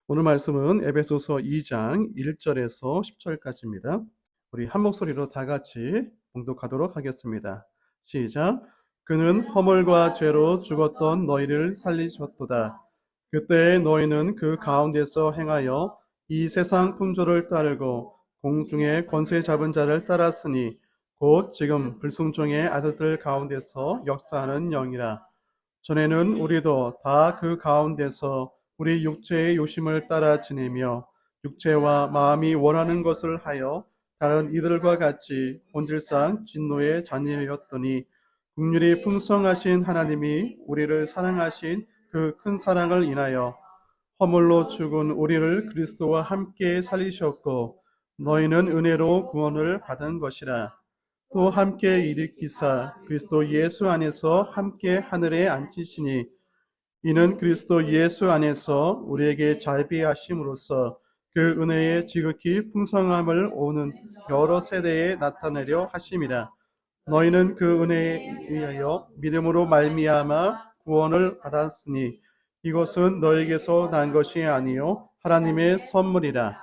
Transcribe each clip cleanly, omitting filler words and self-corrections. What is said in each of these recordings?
오늘 말씀은 에베소서 2장 1절에서 10절까지입니다. 우리 한 목소리로 다 같이 봉독하도록 하겠습니다. 시작. 그는 허물과 죄로 죽었던 너희를 살리셨도다. 그때 너희는 그 가운데서 행하여 이 세상 풍조를 따르고 공중의 권세 잡은 자를 따랐으니 곧 지금 불순종의 아들들 가운데서 역사하는 영이라. 전에는 우리도 다 그 가운데서 우리 육체의 요심을 따라 지내며 육체와 마음이 원하는 것을 하여 다른 이들과 같이 본질상 진노의 자녀였더니 긍휼이 풍성하신 하나님이 우리를 사랑하신 그 큰 사랑을 인하여 허물로 죽은 우리를 그리스도와 함께 살리셨고 너희는 은혜로 구원을 받은 것이라. 또 함께 일으키사 그리스도 예수 안에서 함께 하늘에 앉히시니 이는 그리스도 예수 안에서 우리에게 자비하심으로써 그 은혜의 지극히 풍성함을 오는 여러 세대에 나타내려 하심이라. 너희는 그 은혜에 의하여 믿음으로 말미암아 구원을 받았으니 이것은 너에게서 난 것이 아니요 하나님의 선물이라.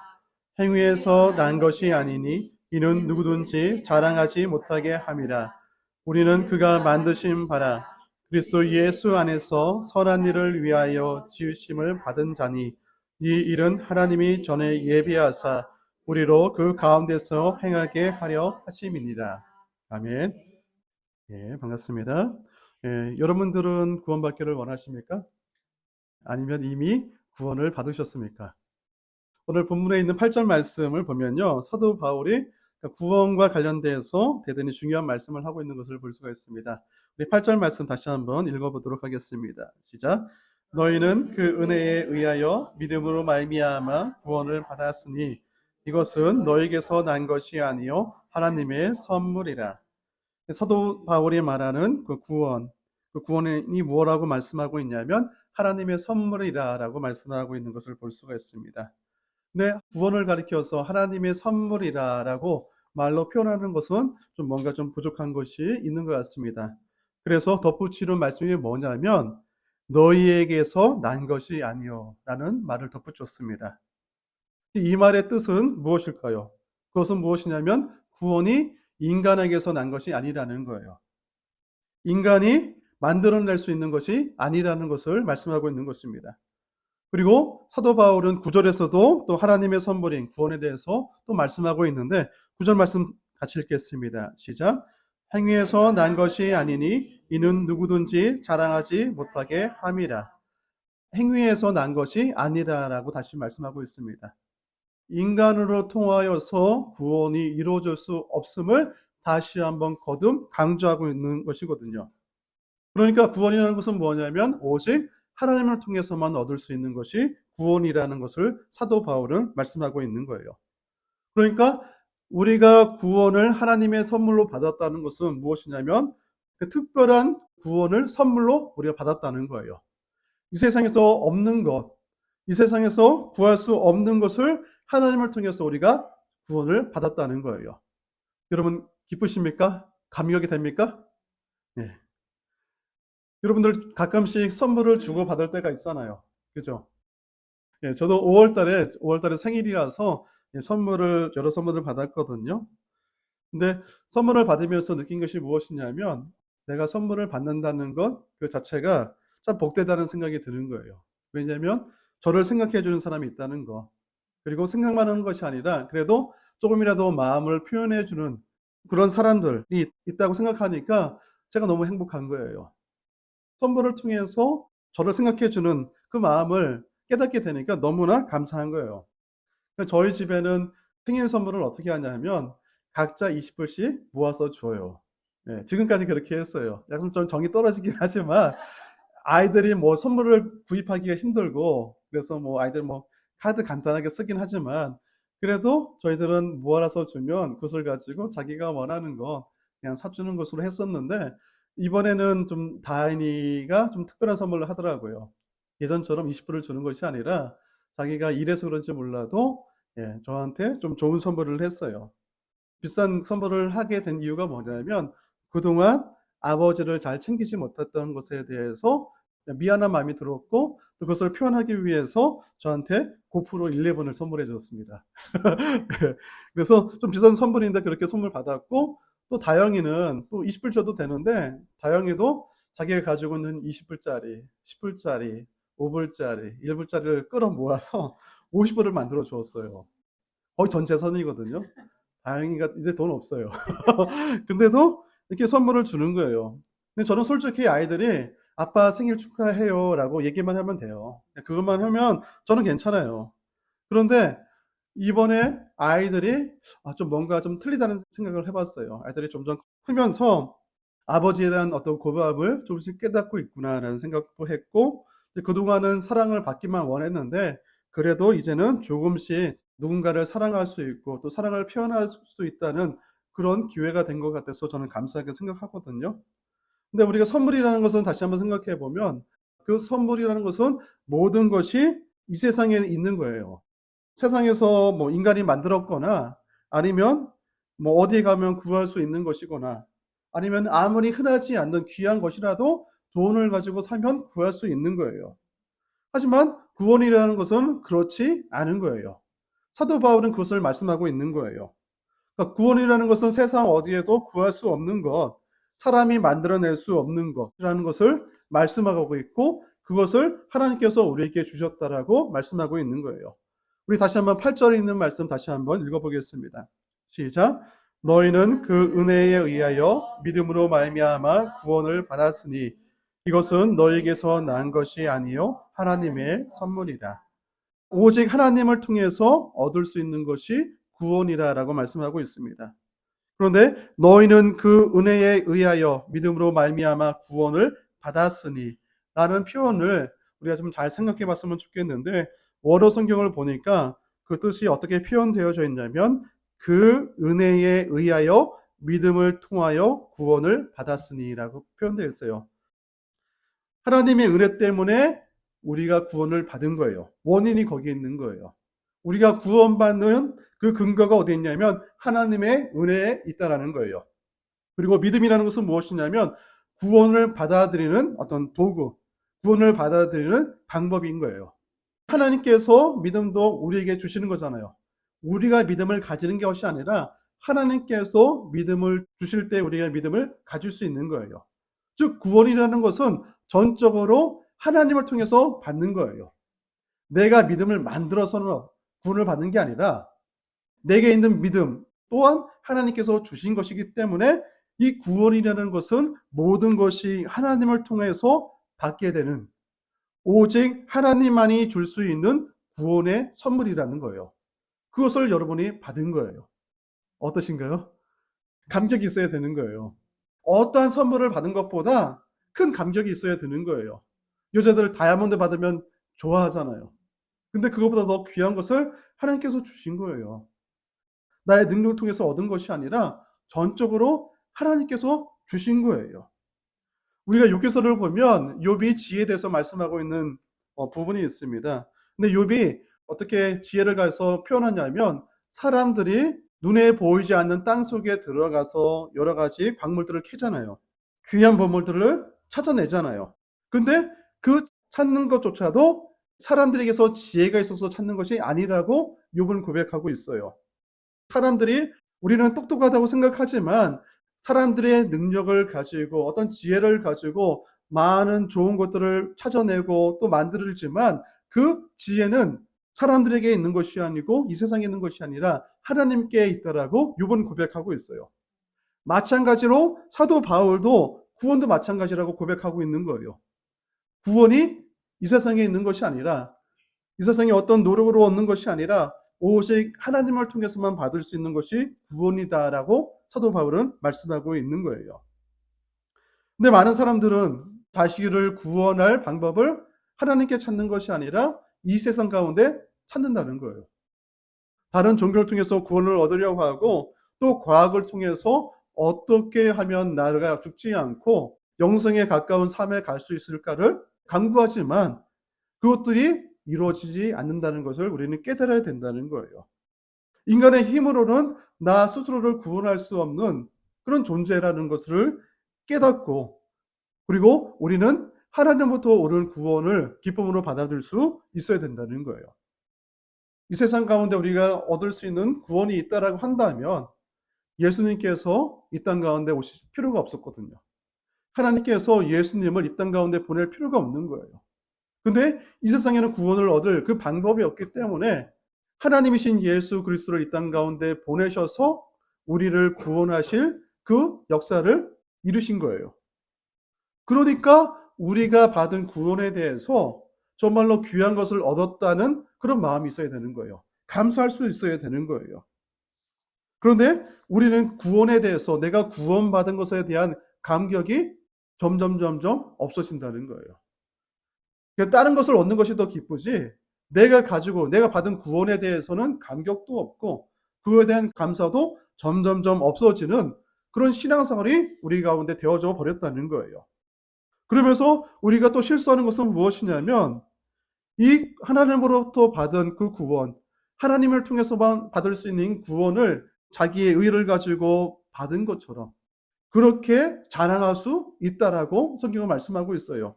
행위에서 난 것이 아니니 이는 누구든지 자랑하지 못하게 함이라. 우리는 그가 만드신 바라 그리스도 예수 안에서 선한 일을 위하여 지으심을 받은 자니 이 일은 하나님이 전에 예비하사 우리로 그 가운데서 행하게 하려 하심이니라. 아멘. 예, 반갑습니다. 예, 여러분들은 구원받기를 원하십니까? 아니면 이미 구원을 받으셨습니까? 오늘 본문에 있는 8절 말씀을 보면요, 사도 바울이 구원과 관련돼서 대단히 중요한 말씀을 하고 있는 것을 볼 수가 있습니다. 우리 8절 말씀 다시 한번 읽어보도록 하겠습니다. 시작. 너희는 그 은혜에 의하여 믿음으로 말미암아 구원을 받았으니 이것은 너에게서 난 것이 아니요 하나님의 선물이라. 사도 바울이 말하는 그 구원이 뭐라고 말씀하고 있냐면 하나님의 선물이라라고 말씀하고 있는 것을 볼 수가 있습니다. 근데 구원을 가리켜서 하나님의 선물이라라고 말로 표현하는 것은 좀 뭔가 좀 부족한 것이 있는 것 같습니다. 그래서 덧붙이는 말씀이 뭐냐면 너희에게서 난 것이 아니요 라는 말을 덧붙였습니다. 이 말의 뜻은 무엇일까요? 그것은 무엇이냐면 구원이 인간에게서 난 것이 아니라는 거예요. 인간이 만들어낼 수 있는 것이 아니라는 것을 말씀하고 있는 것입니다. 그리고 사도 바울은 9절에서도 또 하나님의 선물인 구원에 대해서 또 말씀하고 있는데 9절 말씀 같이 읽겠습니다. 시작. 행위에서 난 것이 아니니 이는 누구든지 자랑하지 못하게 함이라. 행위에서 난 것이 아니다라고 다시 말씀하고 있습니다. 인간으로 통하여서 구원이 이루어질 수 없음을 다시 한번 거듭 강조하고 있는 것이거든요. 그러니까 구원이라는 것은 뭐냐면 오직 하나님을 통해서만 얻을 수 있는 것이 구원이라는 것을 사도 바울은 말씀하고 있는 거예요. 그러니까 우리가 구원을 하나님의 선물로 받았다는 것은 무엇이냐면 그 특별한 구원을 선물로 우리가 받았다는 거예요. 이 세상에서 없는 것, 이 세상에서 구할 수 없는 것을 하나님을 통해서 우리가 구원을 받았다는 거예요. 여러분 기쁘십니까? 감격이 됩니까? 네. 여러분들 가끔씩 선물을 주고받을 때가 있잖아요. 그죠? 예, 저도 5월달에 생일이라서 여러 선물을 받았거든요. 근데 선물을 받으면서 느낀 것이 무엇이냐면 내가 선물을 받는다는 것 그 자체가 참 복되다는 생각이 드는 거예요. 왜냐하면 저를 생각해 주는 사람이 있다는 거. 그리고 생각만 하는 것이 아니라 그래도 조금이라도 마음을 표현해 주는 그런 사람들이 있다고 생각하니까 제가 너무 행복한 거예요. 선물을 통해서 저를 생각해 주는 그 마음을 깨닫게 되니까 너무나 감사한 거예요. 저희 집에는 생일 선물을 어떻게 하냐면 각자 20불씩 모아서 줘요. 네, 지금까지 그렇게 했어요. 약간 좀 정이 떨어지긴 하지만 아이들이 뭐 선물을 구입하기가 힘들고 그래서 뭐 아이들 뭐 카드 간단하게 쓰긴 하지만 그래도 저희들은 모아서 주면 그것을 가지고 자기가 원하는 거 그냥 사주는 것으로 했었는데 이번에는 좀 다인이가 좀 특별한 선물을 하더라고요. 예전처럼 20불을 주는 것이 아니라 자기가 이래서 그런지 몰라도 저한테 좀 좋은 선물을 했어요. 비싼 선물을 하게 된 이유가 뭐냐면 그동안 아버지를 잘 챙기지 못했던 것에 대해서 미안한 마음이 들었고 또 그것을 표현하기 위해서 저한테 고프로 11을 선물해 줬습니다. 네. 그래서 좀 비싼 선물인데 그렇게 선물 받았고 또 다영이는 또 20불 줘도 되는데 다영이도 자기가 가지고 있는 20불짜리, 10불짜리, 5불짜리, 1불짜리를 끌어 모아서 50불을 만들어 주었어요. 거의 전 재산이거든요. 다영이가 이제 돈 없어요. 근데도 이렇게 선물을 주는 거예요. 근데 저는 솔직히 아이들이 아빠 생일 축하해요 라고 얘기만 하면 돼요. 그것만 하면 저는 괜찮아요. 그런데 이번에 아이들이 좀 뭔가 좀 틀리다는 생각을 해봤어요. 아이들이 점점 크면서 아버지에 대한 어떤 고마움을 조금씩 깨닫고 있구나라는 생각도 했고, 그동안은 사랑을 받기만 원했는데 그래도 이제는 조금씩 누군가를 사랑할 수 있고 또 사랑을 표현할 수 있다는 그런 기회가 된 것 같아서 저는 감사하게 생각하거든요. 근데 우리가 선물이라는 것은 다시 한번 생각해 보면 그 선물이라는 것은 모든 것이 이 세상에 있는 거예요. 세상에서 뭐 인간이 만들었거나 아니면 뭐 어디에 가면 구할 수 있는 것이거나 아니면 아무리 흔하지 않는 귀한 것이라도 돈을 가지고 사면 구할 수 있는 거예요. 하지만 구원이라는 것은 그렇지 않은 거예요. 사도 바울은 그것을 말씀하고 있는 거예요. 그러니까 구원이라는 것은 세상 어디에도 구할 수 없는 것, 사람이 만들어낼 수 없는 것이라는 것을 말씀하고 있고 그것을 하나님께서 우리에게 주셨다라고 말씀하고 있는 거예요. 우리 다시 한번 8절에 있는 말씀 다시 한번 읽어보겠습니다. 시작. 너희는 그 은혜에 의하여 믿음으로 말미암아 구원을 받았으니 이것은 너희에게서 난 것이 아니요 하나님의 선물이라. 오직 하나님을 통해서 얻을 수 있는 것이 구원이라라고 말씀하고 있습니다. 그런데 너희는 그 은혜에 의하여 믿음으로 말미암아 구원을 받았으니 라는 표현을 우리가 좀 잘 생각해 봤으면 좋겠는데 원어 성경을 보니까 그 뜻이 어떻게 표현되어져 있냐면 그 은혜에 의하여 믿음을 통하여 구원을 받았으니 라고 표현되어 있어요. 하나님의 은혜 때문에 우리가 구원을 받은 거예요. 원인이 거기에 있는 거예요. 우리가 구원받는 그 근거가 어디 있냐면 하나님의 은혜에 있다라는 거예요. 그리고 믿음이라는 것은 무엇이냐면 구원을 받아들이는 어떤 도구, 구원을 받아들이는 방법인 거예요. 하나님께서 믿음도 우리에게 주시는 거잖아요. 우리가 믿음을 가지는 것이 아니라 하나님께서 믿음을 주실 때 우리가 믿음을 가질 수 있는 거예요. 즉 구원이라는 것은 전적으로 하나님을 통해서 받는 거예요. 내가 믿음을 만들어서는 구원을 받는 게 아니라 내게 있는 믿음 또한 하나님께서 주신 것이기 때문에 이 구원이라는 것은 모든 것이 하나님을 통해서 받게 되는 오직 하나님만이 줄 수 있는 구원의 선물이라는 거예요. 그것을 여러분이 받은 거예요. 어떠신가요? 감격이 있어야 되는 거예요. 어떠한 선물을 받은 것보다 큰 감격이 있어야 되는 거예요. 여자들 다이아몬드 받으면 좋아하잖아요. 근데 그것보다 더 귀한 것을 하나님께서 주신 거예요. 나의 능력을 통해서 얻은 것이 아니라 전적으로 하나님께서 주신 거예요. 우리가 욥기서를 보면 욥이 지혜에 대해서 말씀하고 있는 부분이 있습니다. 근데 욥이 어떻게 지혜를 가해서 표현하냐면 사람들이 눈에 보이지 않는 땅 속에 들어가서 여러 가지 광물들을 캐잖아요. 귀한 보물들을 찾아내잖아요. 근데 그 찾는 것조차도 사람들에게서 지혜가 있어서 찾는 것이 아니라고 욥은 고백하고 있어요. 사람들이 우리는 똑똑하다고 생각하지만 사람들의 능력을 가지고 어떤 지혜를 가지고 많은 좋은 것들을 찾아내고 또 만들지만 그 지혜는 사람들에게 있는 것이 아니고 이 세상에 있는 것이 아니라 하나님께 있다라고 욥은 고백하고 있어요. 마찬가지로 사도 바울도 구원도 마찬가지라고 고백하고 있는 거예요. 구원이 이 세상에 있는 것이 아니라 이 세상에 어떤 노력으로 얻는 것이 아니라 오직 하나님을 통해서만 받을 수 있는 것이 구원이다라고 사도 바울은 말씀하고 있는 거예요. 근데 많은 사람들은 자신을 구원할 방법을 하나님께 찾는 것이 아니라 이 세상 가운데 찾는다는 거예요. 다른 종교를 통해서 구원을 얻으려고 하고 또 과학을 통해서 어떻게 하면 나가 죽지 않고 영생에 가까운 삶에 갈 수 있을까를 강구하지만 그것들이 이루어지지 않는다는 것을 우리는 깨달아야 된다는 거예요. 인간의 힘으로는 나 스스로를 구원할 수 없는 그런 존재라는 것을 깨닫고 그리고 우리는 하나님부터 오는 구원을 기쁨으로 받아들일 수 있어야 된다는 거예요. 이 세상 가운데 우리가 얻을 수 있는 구원이 있다라고 한다면 예수님께서 이 땅 가운데 오실 필요가 없었거든요. 하나님께서 예수님을 이 땅 가운데 보낼 필요가 없는 거예요. 근데 이 세상에는 구원을 얻을 그 방법이 없기 때문에 하나님이신 예수 그리스도를 이 땅 가운데 보내셔서 우리를 구원하실 그 역사를 이루신 거예요. 그러니까 우리가 받은 구원에 대해서 정말로 귀한 것을 얻었다는 그런 마음이 있어야 되는 거예요. 감사할 수 있어야 되는 거예요. 그런데 우리는 구원에 대해서 내가 구원받은 것에 대한 감격이 점점 없어진다는 거예요. 그러니까 다른 것을 얻는 것이 더 기쁘지 내가 받은 구원에 대해서는 감격도 없고 그거에 대한 감사도 점점점 없어지는 그런 신앙생활이 우리 가운데 되어져 버렸다는 거예요. 그러면서 우리가 또 실수하는 것은 무엇이냐면 이 하나님으로부터 받은 그 구원, 하나님을 통해서만 받을 수 있는 구원을 자기의 의를 가지고 받은 것처럼 그렇게 자랑할 수 있다라고 성경은 말씀하고 있어요.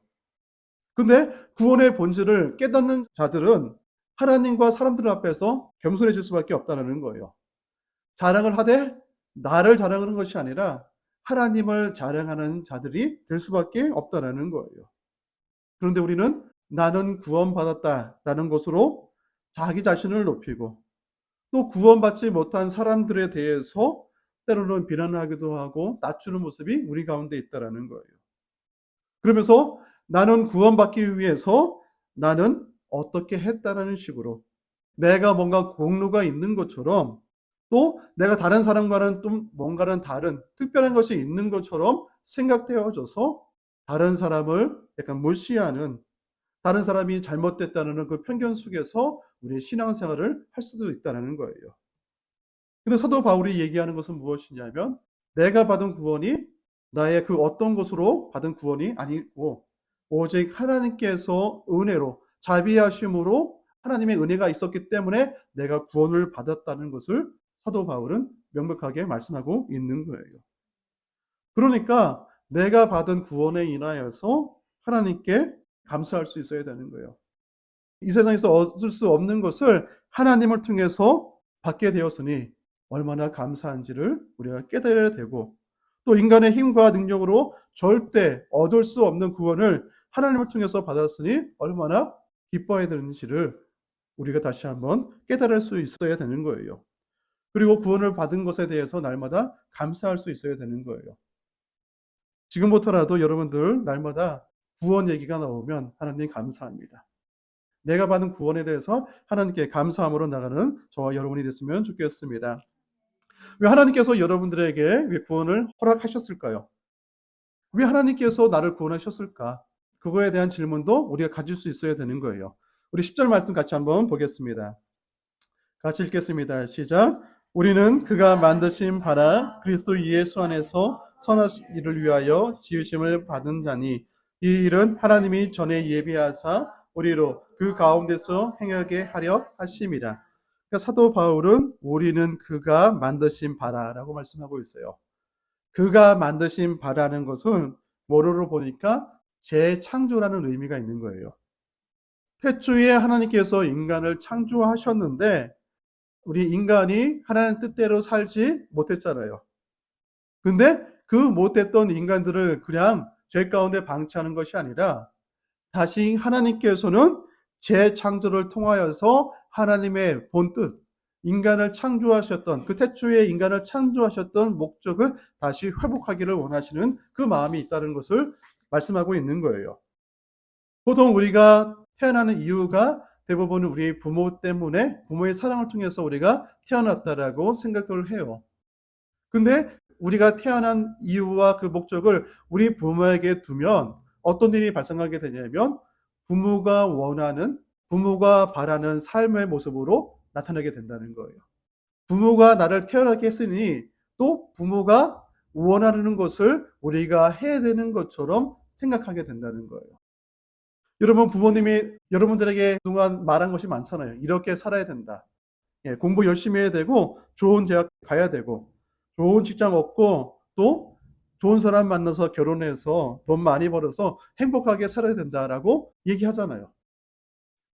근데 구원의 본질을 깨닫는 자들은 하나님과 사람들 앞에서 겸손해질 수밖에 없다는 거예요. 자랑을 하되 나를 자랑하는 것이 아니라 하나님을 자랑하는 자들이 될 수밖에 없다는 거예요. 그런데 우리는 나는 구원받았다라는 것으로 자기 자신을 높이고 또 구원받지 못한 사람들에 대해서 때로는 비난하기도 하고 낮추는 모습이 우리 가운데 있다는 거예요. 그러면서 나는 구원받기 위해서 나는 어떻게 했다라는 식으로 내가 뭔가 공로가 있는 것처럼 또 내가 다른 사람과는 좀 뭔가는 다른 특별한 것이 있는 것처럼 생각되어져서 다른 사람을 약간 무시하는 다른 사람이 잘못됐다는 그 편견 속에서 우리의 신앙생활을 할 수도 있다는 거예요. 근데 사도 바울이 얘기하는 것은 무엇이냐면 내가 받은 구원이 나의 그 어떤 것으로 받은 구원이 아니고 오직 하나님께서 은혜로 자비하심으로 하나님의 은혜가 있었기 때문에 내가 구원을 받았다는 것을 사도 바울은 명백하게 말씀하고 있는 거예요. 그러니까 내가 받은 구원에 인하여서 하나님께 감사할 수 있어야 되는 거예요. 이 세상에서 얻을 수 없는 것을 하나님을 통해서 받게 되었으니 얼마나 감사한지를 우리가 깨달아야 되고 또 인간의 힘과 능력으로 절대 얻을 수 없는 구원을 하나님을 통해서 받았으니 얼마나 기뻐해야 되는지를 우리가 다시 한번 깨달을 수 있어야 되는 거예요. 그리고 구원을 받은 것에 대해서 날마다 감사할 수 있어야 되는 거예요. 지금부터라도 여러분들 날마다 구원 얘기가 나오면 하나님 감사합니다. 내가 받은 구원에 대해서 하나님께 감사함으로 나가는 저와 여러분이 됐으면 좋겠습니다. 왜 하나님께서 여러분들에게 왜 구원을 허락하셨을까요? 왜 하나님께서 나를 구원하셨을까? 그거에 대한 질문도 우리가 가질 수 있어야 되는 거예요. 우리 10절 말씀 같이 한번 보겠습니다. 같이 읽겠습니다. 시작. 우리는 그가 만드신 바라 그리스도 예수 안에서 선하신 일을 위하여 지으심을 받은 자니 이 일은 하나님이 전에 예비하사 우리로 그 가운데서 행하게 하려 하심이라. 그러니까 사도 바울은 우리는 그가 만드신 바라라고 말씀하고 있어요. 그가 만드신 바라는 것은 원어로 보니까 재창조라는 의미가 있는 거예요. 태초에 하나님께서 인간을 창조하셨는데 우리 인간이 하나님 뜻대로 살지 못했잖아요. 근데 그 못했던 인간들을 그냥 죄 가운데 방치하는 것이 아니라 다시 하나님께서는 재창조를 통하여서 하나님의 본뜻, 인간을 창조하셨던 그 태초에 인간을 창조하셨던 목적을 다시 회복하기를 원하시는 그 마음이 있다는 것을 말씀하고 있는 거예요. 보통 우리가 태어나는 이유가 대부분 우리 부모 때문에 부모의 사랑을 통해서 우리가 태어났다라고 생각을 해요. 근데 우리가 태어난 이유와 그 목적을 우리 부모에게 두면 어떤 일이 발생하게 되냐면 부모가 원하는, 부모가 바라는 삶의 모습으로 나타나게 된다는 거예요. 부모가 나를 태어나게 했으니 또 부모가 원하는 것을 우리가 해야 되는 것처럼 생각하게 된다는 거예요. 여러분 부모님이 여러분들에게 그동안 말한 것이 많잖아요. 이렇게 살아야 된다. 공부 열심히 해야 되고 좋은 대학 가야 되고 좋은 직장 얻고 또 좋은 사람 만나서 결혼해서 돈 많이 벌어서 행복하게 살아야 된다라고 얘기하잖아요.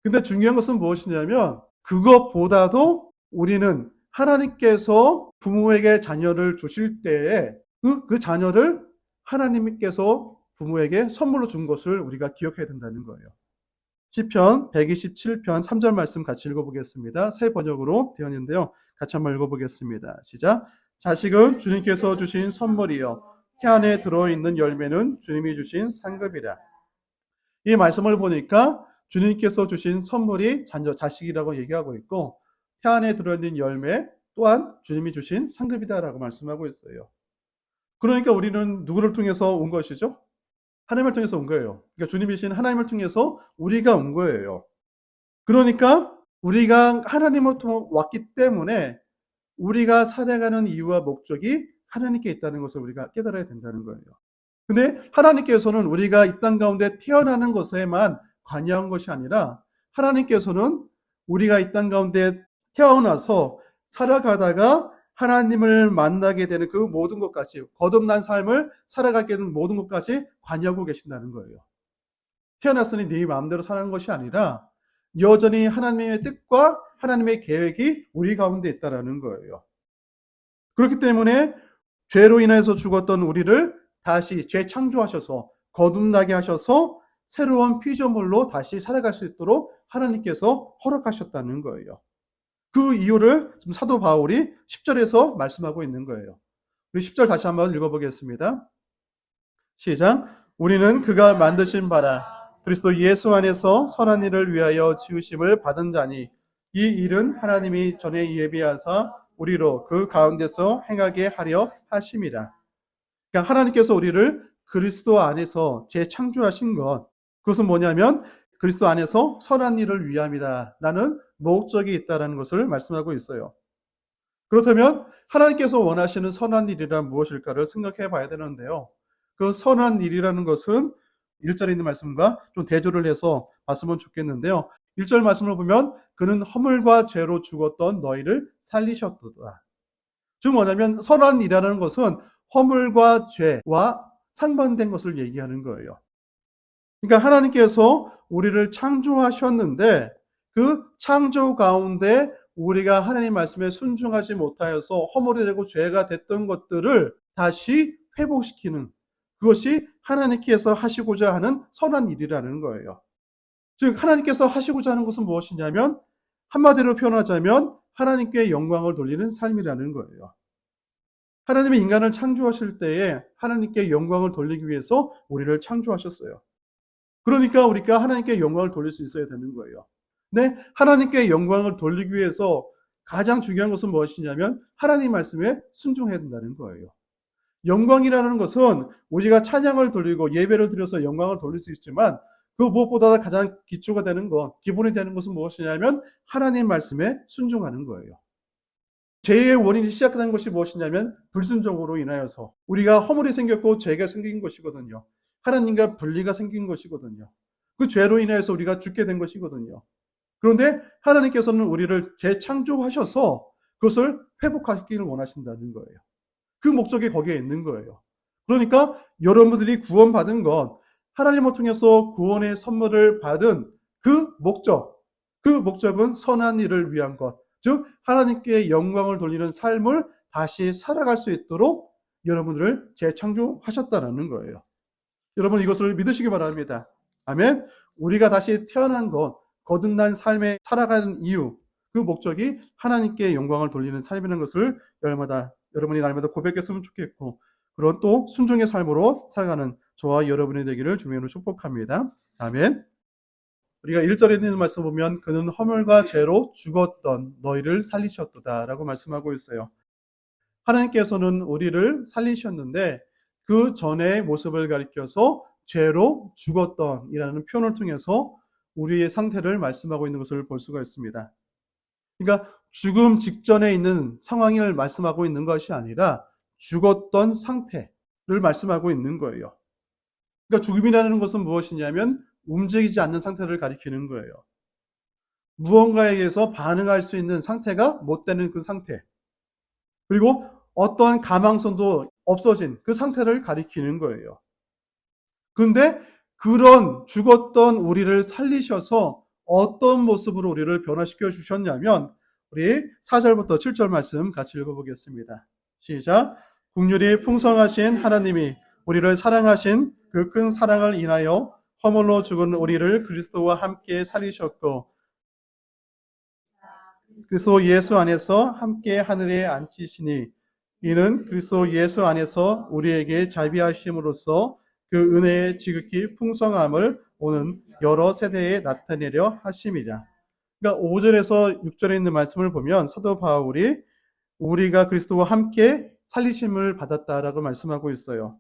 근데 중요한 것은 무엇이냐면 그것보다도 우리는 하나님께서 부모에게 자녀를 주실 때에 그 자녀를 하나님께서 부모에게 선물로 준 것을 우리가 기억해야 된다는 거예요. 시편 127편 3절 말씀 같이 읽어보겠습니다. 새 번역으로 되어 있는데요. 같이 한번 읽어보겠습니다. 시작. 자식은 주님께서 주신 선물이요 태 안에 들어있는 열매는 주님이 주신 상급이라. 이 말씀을 보니까 주님께서 주신 선물이 자식이라고 얘기하고 있고 태 안에 들어있는 열매 또한 주님이 주신 상급이다라고 말씀하고 있어요. 그러니까 우리는 누구를 통해서 온 것이죠? 하나님을 통해서 온 거예요. 그러니까 주님이신 하나님을 통해서 우리가 온 거예요. 그러니까 우리가 하나님을 통해 왔기 때문에 우리가 살아가는 이유와 목적이 하나님께 있다는 것을 우리가 깨달아야 된다는 거예요. 근데 하나님께서는 우리가 이 땅 가운데 태어나는 것에만 관여한 것이 아니라 하나님께서는 우리가 이 땅 가운데 태어나서 살아가다가 하나님을 만나게 되는 그 모든 것까지 거듭난 삶을 살아가게 되는 모든 것까지 관여하고 계신다는 거예요. 태어났으니 네 마음대로 사는 것이 아니라 여전히 하나님의 뜻과 하나님의 계획이 우리 가운데 있다는 거예요. 그렇기 때문에 죄로 인해서 죽었던 우리를 다시 재창조하셔서 거듭나게 하셔서 새로운 피조물로 다시 살아갈 수 있도록 하나님께서 허락하셨다는 거예요. 그 이유를 지금 사도 바울이 10절에서 말씀하고 있는 거예요. 우리 10절 다시 한번 읽어보겠습니다. 시작. 우리는 그가 만드신 바라 그리스도 예수 안에서 선한 일을 위하여 지으심을 받은 자니 이 일은 하나님이 전에 예비하사 우리로 그 가운데서 행하게 하려 하심이라. 그러니까 하나님께서 우리를 그리스도 안에서 재창조하신 것, 그것은 뭐냐면 그리스도 안에서 선한 일을 위함이다 라는 목적이 있다는 것을 말씀하고 있어요. 그렇다면 하나님께서 원하시는 선한 일이란 무엇일까를 생각해 봐야 되는데요. 그 선한 일이라는 것은 1절에 있는 말씀과 좀 대조를 해서 봤으면 좋겠는데요. 1절 말씀을 보면 그는 허물과 죄로 죽었던 너희를 살리셨도다. 즉 뭐냐면 선한 일이라는 것은 허물과 죄와 상반된 것을 얘기하는 거예요. 그러니까 하나님께서 우리를 창조하셨는데 그 창조 가운데 우리가 하나님 말씀에 순종하지 못하여서 허물이 되고 죄가 됐던 것들을 다시 회복시키는 그것이 하나님께서 하시고자 하는 선한 일이라는 거예요. 즉 하나님께서 하시고자 하는 것은 무엇이냐면 한마디로 표현하자면 하나님께 영광을 돌리는 삶이라는 거예요. 하나님이 인간을 창조하실 때에 하나님께 영광을 돌리기 위해서 우리를 창조하셨어요. 그러니까 우리가 하나님께 영광을 돌릴 수 있어야 되는 거예요. 근데 하나님께 영광을 돌리기 위해서 가장 중요한 것은 무엇이냐면 하나님 말씀에 순종해야 된다는 거예요. 영광이라는 것은 우리가 찬양을 돌리고 예배를 드려서 영광을 돌릴 수 있지만 그 무엇보다 가장 기초가 되는 것, 기본이 되는 것은 무엇이냐면 하나님 말씀에 순종하는 거예요. 죄의 원인이 시작된 것이 무엇이냐면 불순종으로 인하여서 우리가 허물이 생겼고 죄가 생긴 것이거든요. 하나님과 분리가 생긴 것이거든요. 그 죄로 인해서 우리가 죽게 된 것이거든요. 그런데 하나님께서는 우리를 재창조하셔서 그것을 회복하시기를 원하신다는 거예요. 그 목적이 거기에 있는 거예요. 그러니까 여러분들이 구원받은 것, 하나님을 통해서 구원의 선물을 받은 그 목적은 선한 일을 위한 것, 즉 하나님께 영광을 돌리는 삶을 다시 살아갈 수 있도록 여러분들을 재창조하셨다는 거예요. 여러분 이것을 믿으시기 바랍니다. 아멘. 우리가 다시 태어난 것, 거듭난 삶에 살아가는 이유, 그 목적이 하나님께 영광을 돌리는 삶이라는 것을 여러분이 날마다 고백했으면 좋겠고 그런 또 순종의 삶으로 살아가는 저와 여러분이 되기를 주님으로 축복합니다. 아멘. 우리가 1절에 있는 말씀 보면 그는 허물과 죄로 죽었던 너희를 살리셨도다 라고 말씀하고 있어요. 하나님께서는 우리를 살리셨는데 그 전의 모습을 가리켜서 죄로 죽었던 이라는 표현을 통해서 우리의 상태를 말씀하고 있는 것을 볼 수가 있습니다. 그러니까 죽음 직전에 있는 상황을 말씀하고 있는 것이 아니라 죽었던 상태를 말씀하고 있는 거예요. 그러니까 죽음이라는 것은 무엇이냐면 움직이지 않는 상태를 가리키는 거예요. 무언가에 의해서 반응할 수 있는 상태가 못 되는 그 상태. 그리고 어떠한 가망성도 없어진 그 상태를 가리키는 거예요. 그런데 그런 죽었던 우리를 살리셔서 어떤 모습으로 우리를 변화시켜 주셨냐면 우리 4절부터 7절 말씀 같이 읽어보겠습니다. 시작. 긍휼이 풍성하신 하나님이 우리를 사랑하신 그 큰 사랑을 인하여 허물로 죽은 우리를 그리스도와 함께 살리셨고 그리스도 예수 안에서 함께 하늘에 앉히시니 이는 그리스도 예수 안에서 우리에게 자비하심으로써 그 은혜의 지극히 풍성함을 오는 여러 세대에 나타내려 하심이라. 그러니까 5절에서 6절에 있는 말씀을 보면 사도 바울이 우리가 그리스도와 함께 살리심을 받았다라고 말씀하고 있어요.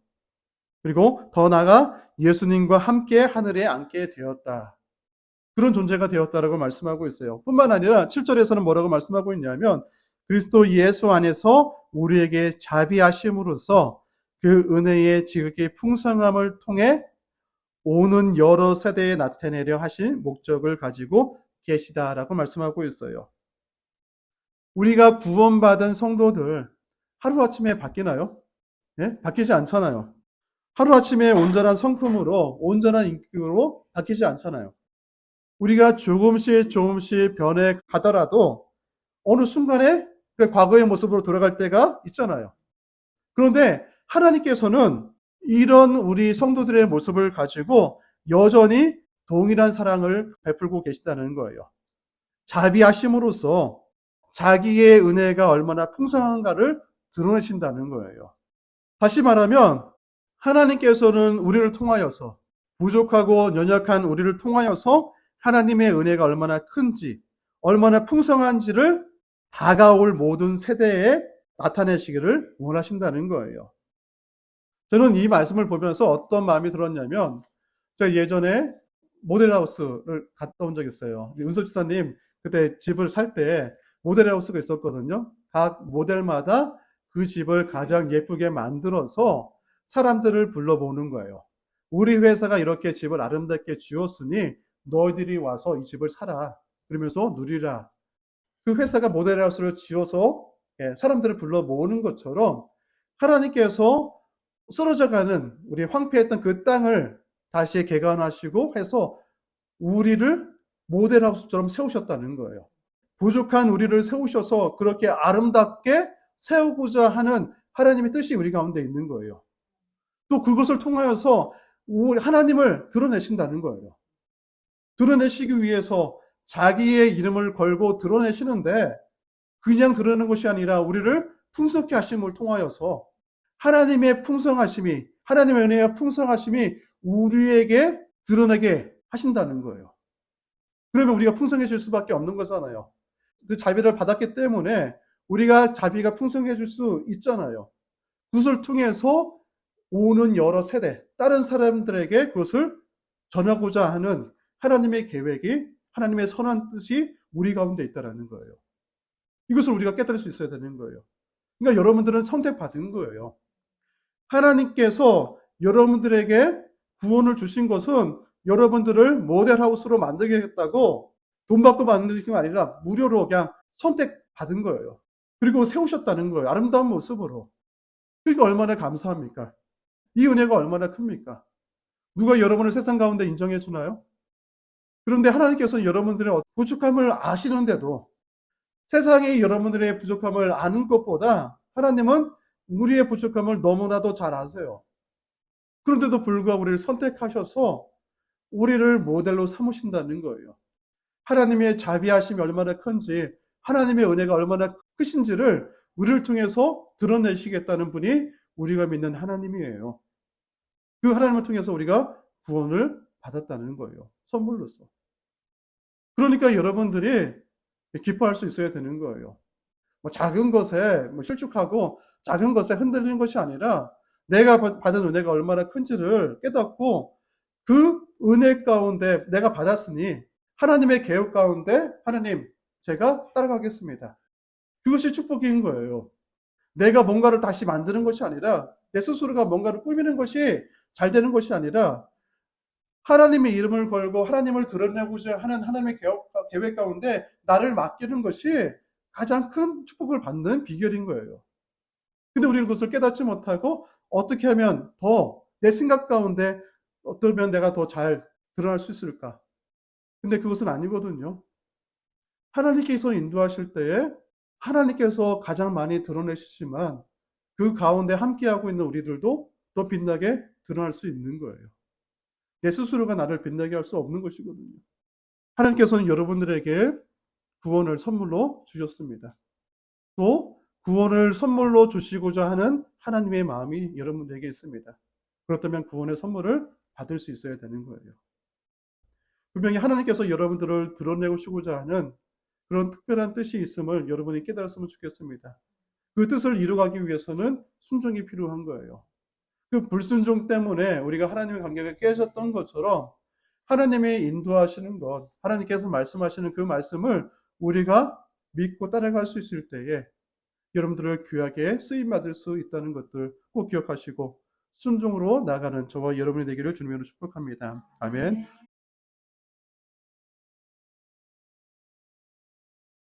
그리고 더 나아가 예수님과 함께 하늘에 앉게 되었다. 그런 존재가 되었다라고 말씀하고 있어요. 뿐만 아니라 7절에서는 뭐라고 말씀하고 있냐면 그리스도 예수 안에서 우리에게 자비하심으로써 그 은혜의 지극히 풍성함을 통해 오는 여러 세대에 나타내려 하신 목적을 가지고 계시다라고 말씀하고 있어요. 우리가 구원받은 성도들 하루아침에 바뀌나요? 네? 바뀌지 않잖아요. 하루아침에 온전한 성품으로 온전한 인격으로 바뀌지 않잖아요. 우리가 조금씩 변해 가더라도 어느 순간에 그 과거의 모습으로 돌아갈 때가 있잖아요. 그런데 하나님께서는 이런 우리 성도들의 모습을 가지고 여전히 동일한 사랑을 베풀고 계시다는 거예요. 자비하심으로써 자기의 은혜가 얼마나 풍성한가를 드러내신다는 거예요. 다시 말하면 하나님께서는 우리를 통하여서 부족하고 연약한 우리를 통하여서 하나님의 은혜가 얼마나 큰지, 얼마나 풍성한지를 다가올 모든 세대에 나타내시기를 원하신다는 거예요. 저는 이 말씀을 보면서 어떤 마음이 들었냐면 제가 예전에 모델하우스를 갔다 온 적이 있어요. 은서 집사님 그때 집을 살 때 모델하우스가 있었거든요. 각 모델마다 그 집을 가장 예쁘게 만들어서 사람들을 불러보는 거예요. 우리 회사가 이렇게 집을 아름답게 지었으니 너희들이 와서 이 집을 사라. 그러면서 누리라. 그 회사가 모델하우스를 지어서 사람들을 불러 모으는 것처럼 하나님께서 쓰러져가는 우리 황폐했던 그 땅을 다시 개간하시고 해서 우리를 모델하우스처럼 세우셨다는 거예요. 부족한 우리를 세우셔서 그렇게 아름답게 세우고자 하는 하나님의 뜻이 우리 가운데 있는 거예요. 또 그것을 통하여서 하나님을 드러내신다는 거예요. 드러내시기 위해서 자기의 이름을 걸고 드러내시는데 그냥 드러내는 것이 아니라 우리를 풍성케 하심을 통하여서 하나님의 풍성하심이, 하나님의 은혜와 풍성하심이 우리에게 드러나게 하신다는 거예요. 그러면 우리가 풍성해질 수밖에 없는 거잖아요. 그 자비를 받았기 때문에 우리가 자비가 풍성해질 수 있잖아요. 그것을 통해서 오는 여러 세대, 다른 사람들에게 그것을 전하고자 하는 하나님의 계획이, 하나님의 선한 뜻이 우리 가운데 있다는 거예요. 이것을 우리가 깨달을 수 있어야 되는 거예요. 그러니까 여러분들은 선택받은 거예요. 하나님께서 여러분들에게 구원을 주신 것은 여러분들을 모델하우스로 만들겠다고 돈 받고 만드신 게 아니라 무료로 그냥 선택받은 거예요. 그리고 세우셨다는 거예요. 아름다운 모습으로. 그러니까 얼마나 감사합니까? 이 은혜가 얼마나 큽니까? 누가 여러분을 세상 가운데 인정해 주나요? 그런데 하나님께서는 여러분들의 부족함을 아시는데도 세상이 여러분들의 부족함을 아는 것보다 하나님은 우리의 부족함을 너무나도 잘 아세요. 그런데도 불구하고 우리를 선택하셔서 우리를 모델로 삼으신다는 거예요. 하나님의 자비하심이 얼마나 큰지, 하나님의 은혜가 얼마나 크신지를 우리를 통해서 드러내시겠다는 분이 우리가 믿는 하나님이에요. 그 하나님을 통해서 우리가 구원을 받았다는 거예요. 선물로서. 그러니까 여러분들이 기뻐할 수 있어야 되는 거예요. 작은 것에 실족하고 작은 것에 흔들리는 것이 아니라 내가 받은 은혜가 얼마나 큰지를 깨닫고 그 은혜 가운데 내가 받았으니 하나님의 계획 가운데 하나님 제가 따라가겠습니다. 그것이 축복인 거예요. 내가 뭔가를 다시 만드는 것이 아니라 내 스스로가 뭔가를 꾸미는 것이 잘 되는 것이 아니라 하나님의 이름을 걸고 하나님을 드러내고자 하는 하나님의 계획 가운데 나를 맡기는 것이 가장 큰 축복을 받는 비결인 거예요. 근데 우리는 그것을 깨닫지 못하고 어떻게 하면 더 내 생각 가운데 어떠면 내가 더 잘 드러날 수 있을까? 근데 그것은 아니거든요. 하나님께서 인도하실 때에 하나님께서 가장 많이 드러내시지만 그 가운데 함께하고 있는 우리들도 더 빛나게 드러날 수 있는 거예요. 내 스스로가 나를 빛나게 할 수 없는 것이거든요. 하나님께서는 여러분들에게 구원을 선물로 주셨습니다. 또 구원을 선물로 주시고자 하는 하나님의 마음이 여러분들에게 있습니다. 그렇다면 구원의 선물을 받을 수 있어야 되는 거예요. 분명히 하나님께서 여러분들을 드러내시고자 하는 그런 특별한 뜻이 있음을 여러분이 깨달았으면 좋겠습니다. 그 뜻을 이루어가기 위해서는 순종이 필요한 거예요. 그 불순종 때문에 우리가 하나님의 관계가 깨졌던 것처럼 하나님의 인도하시는 것, 하나님께서 말씀하시는 그 말씀을 우리가 믿고 따라갈 수 있을 때에 여러분들을 귀하게 쓰임받을 수 있다는 것들 꼭 기억하시고 순종으로 나가는 저와 여러분이 되기를 주님으로 축복합니다. 아멘.